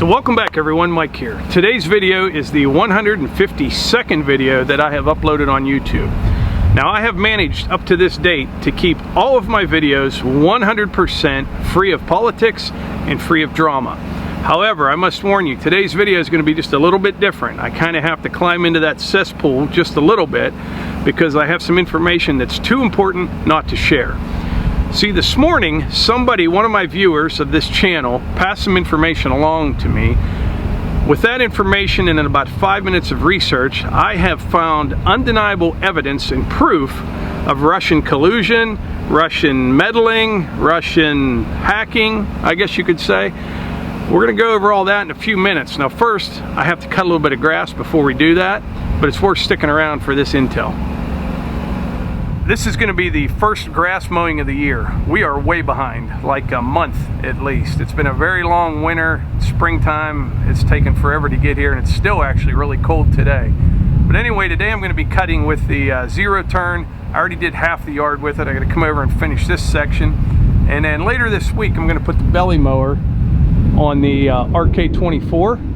So welcome back everyone, Mike here. Today's video is the 152nd video that I have uploaded on YouTube. Now I have managed up to this date to keep all of my videos 100% free of politics and free of drama. However, I must warn you, today's video is going to be just a little bit different. I kind of have to climb into that cesspool just a little bit because I have some information that's too important not to share. See, this morning, one of my viewers of this channel, passed some information along to me. With that information and in about 5 minutes of research, I have found undeniable evidence and proof of Russian collusion, Russian meddling, Russian hacking, I guess you could say. We're going to go over all that in a few minutes. Now first, I have to cut a little bit of grass before we do that, but it's worth sticking around for this intel. This is going to be the first grass mowing of the year. We are way behind, like a month at least. It's been a very long winter, springtime. It's taken forever to get here, and it's still actually really cold today. But anyway, today I'm going to be cutting with the zero turn. I already did half the yard with it. I got to come over and finish this section. And then later this week, I'm going to put the belly mower on the RK24.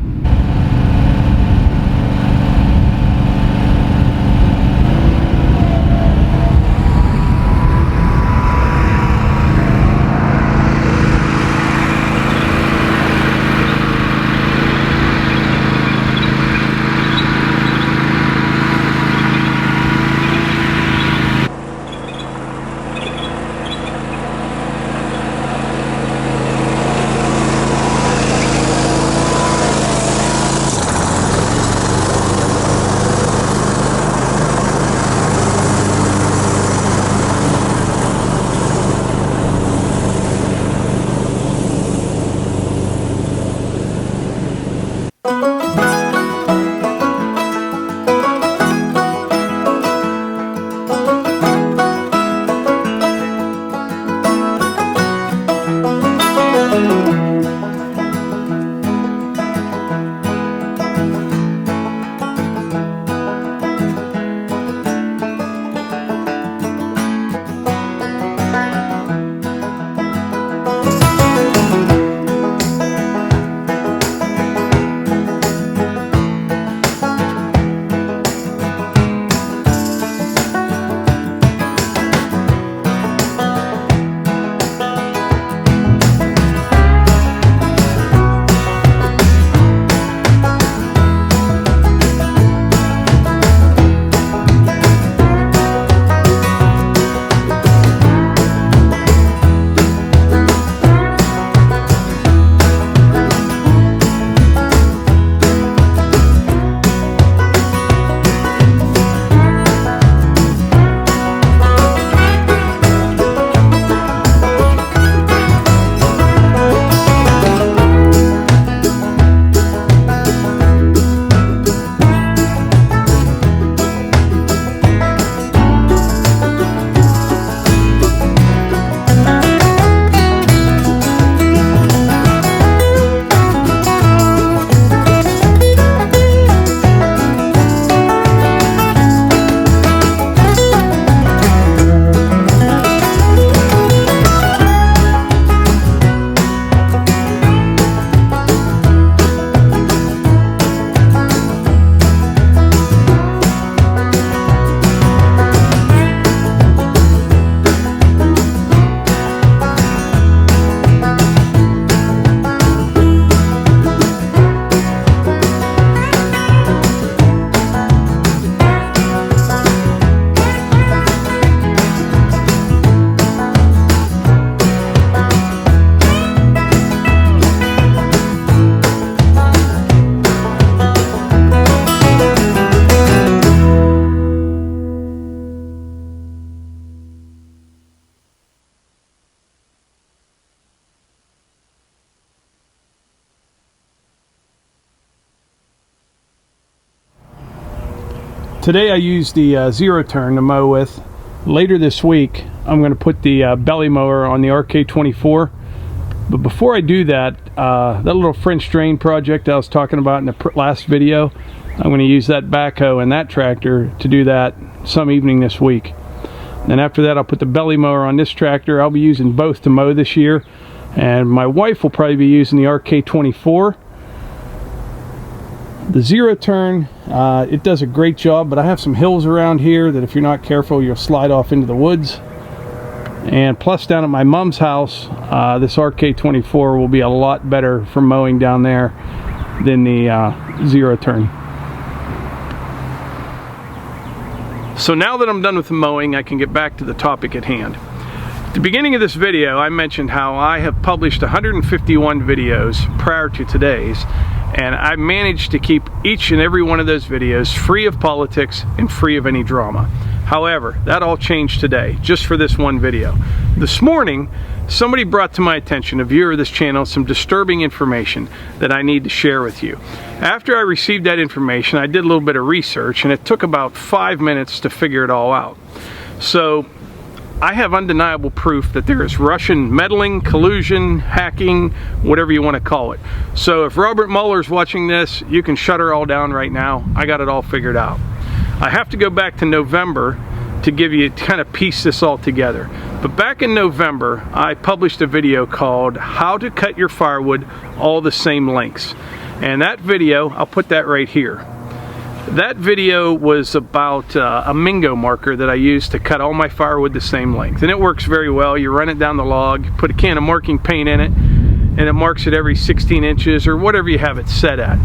Today I used the zero turn to mow with. Later this week I'm going to put the belly mower on the RK24. But before I do that, that little French drain project I was talking about in the last video, I'm going to use that backhoe and that tractor to do that some evening this week. And after that I'll put the belly mower on this tractor. I'll be using both to mow this year. And my wife will probably be using the RK24. The zero turn, it does a great job, but I have some hills around here that if you're not careful, you'll slide off into the woods. And plus down at my mom's house, this RK24 will be a lot better for mowing down there than the zero turn. So now that I'm done with the mowing, I can get back to the topic at hand. At the beginning of this video, I mentioned how I have published 151 videos prior to today's, and I managed to keep each and every one of those videos free of politics and free of any drama. However, that all changed today, just for this one video. This morning, somebody brought to my attention, a viewer of this channel, some disturbing information that I need to share with you. After I received that information, I did a little bit of research, and it took about 5 minutes to figure it all out. So, I have undeniable proof that there is Russian meddling, collusion, hacking, whatever you want to call it. So if Robert Mueller's watching this, you can shut her all down right now. I got it all figured out. I have to go back to November to give you, kind of piece this all together. But back in November, I published a video called How to Cut Your Firewood All the Same Lengths. And that video, I'll put that right here. That video was about a Mingo marker that I use to cut all my firewood the same length. And it works very well. You run it down the log, put a can of marking paint in it, and it marks it every 16 inches or whatever you have it set at.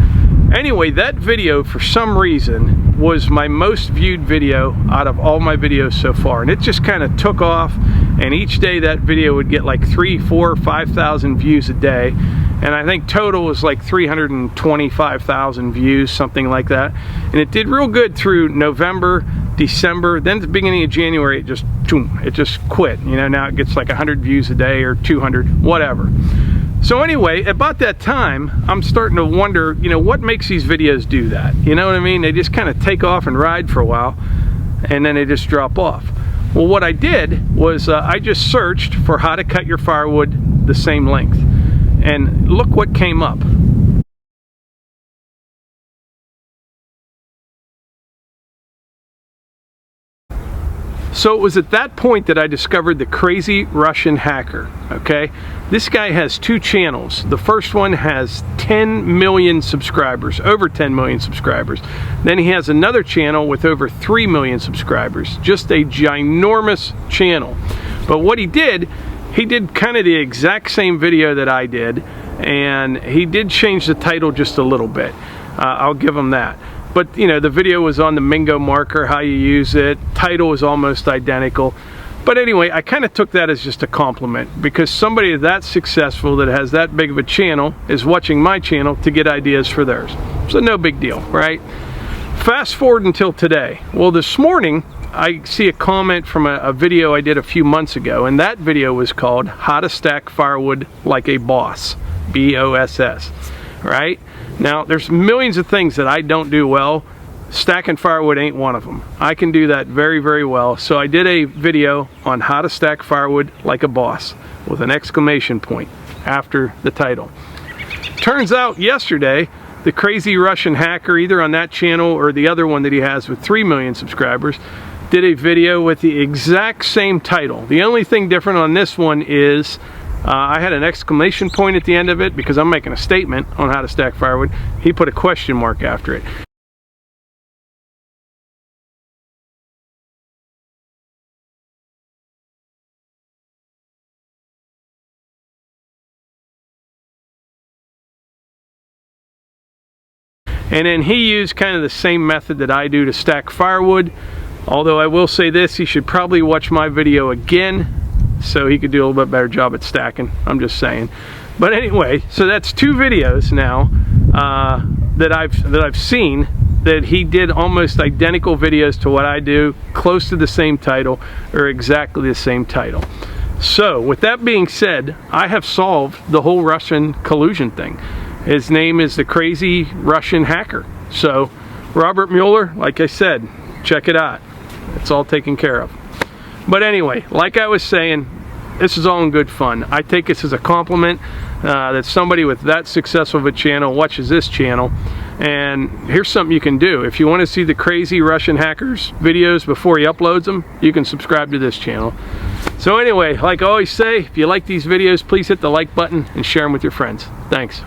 Anyway, that video, for some reason, was my most viewed video out of all my videos so far. And it just kind of took off, and each day that video would get like 3, 4, 5,000 views a day. And I think total was like 325,000 views, something like that. And it did real good through November, December, then at the beginning of January, it just quit. You know, now it gets like 100 views a day or 200, whatever. So anyway, about that time, I'm starting to wonder, you know, what makes these videos do that? You know what I mean? They just kind of take off and ride for a while, and then they just drop off. Well, what I did was I just searched for how to cut your firewood the same length. And look what came up. So it was at that point that I discovered the crazy Russian hacker, okay? This guy has 2 channels. The first one has 10 million subscribers, over 10 million subscribers. Then he has another channel with over 3 million subscribers, just a ginormous channel. But what he did kind of the exact same video that I did, and he did change the title just a little bit. I'll give him that. But you know, the video was on the Mingo marker, how you use it. Title was almost identical. But anyway, I kind of took that as just a compliment, because somebody that successful, that has that big of a channel, is watching my channel to get ideas for theirs. So no big deal, right? Fast forward until today. Well, this morning, I see a comment from a video I did a few months ago, and that video was called How to Stack Firewood Like a Boss, B-O-S-S, right? Now, there's millions of things that I don't do well. Stacking firewood ain't one of them. I can do that very, very well. So I did a video on how to stack firewood like a boss, with an exclamation point after the title. Turns out yesterday, the crazy Russian hacker, either on that channel or the other one that he has with 3 million subscribers, did a video with the exact same title. The only thing different on this one is I had an exclamation point at the end of it because I'm making a statement on how to stack firewood. He put a question mark after it. And then he used kind of the same method that I do to stack firewood. Although I will say this, he should probably watch my video again so he could do a little bit better job at stacking. I'm just saying. But anyway, so that's 2 videos now that I've seen that he did almost identical videos to what I do, close to the same title or exactly the same title. So with that being said, I have solved the whole Russian collusion thing. His name is the crazy Russian hacker. So Robert Mueller, like I said, check it out. It's all taken care of. But anyway, like I was saying, this is all in good fun. I take this as a compliment that somebody with that successful of a channel watches this channel. And here's something you can do. If you want to see the crazy Russian hacker's videos before he uploads them, you can subscribe to this channel. So anyway, like I always say, if you like these videos, please hit the like button and share them with your friends. Thanks.